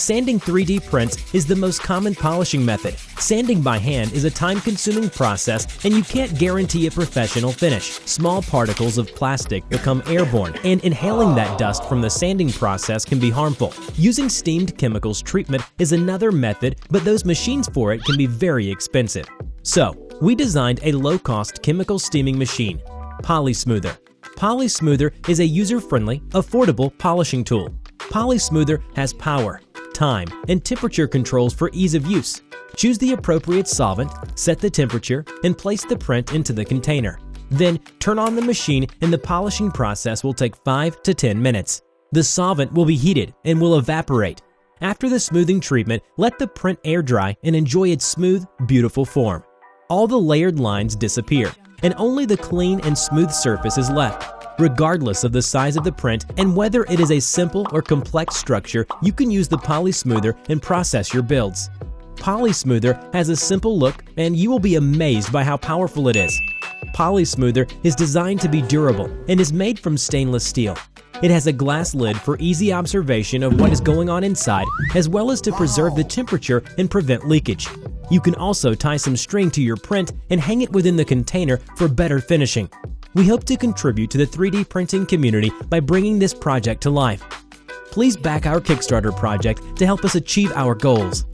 Sanding 3D prints is the most common polishing method. Sanding by hand is a time-consuming process, and you can't guarantee a professional finish. Small particles of plastic become airborne, and inhaling that dust from the sanding process can be harmful. Using steamed chemicals treatment is another method, but those machines for it can be very expensive. So, we designed a low-cost chemical steaming machine, POLYSMOOTHER. POLYSMOOTHER is a user-friendly, affordable polishing tool. POLYSMOOTHER has power, time, and temperature controls for ease of use. Choose the appropriate solvent, set the temperature, and place the print into the container. Then, turn on the machine and the polishing process will take 5 to 10 minutes. The solvent will be heated and will evaporate. After the smoothing treatment, let the print air dry and enjoy its smooth, beautiful form. All the layered lines disappear, and only the clean and smooth surface is left. Regardless of the size of the print and whether it is a simple or complex structure, you can use the POLYSMOOTHER and process your builds. POLYSMOOTHER has a simple look, and you will be amazed by how powerful it is. POLYSMOOTHER is designed to be durable and is made from stainless steel. It has a glass lid for easy observation of what is going on inside, as well as to preserve the temperature and prevent leakage. You can also tie some string to your print and hang it within the container for better finishing. We hope to contribute to the 3D printing community by bringing this project to life. Please back our Kickstarter project to help us achieve our goals.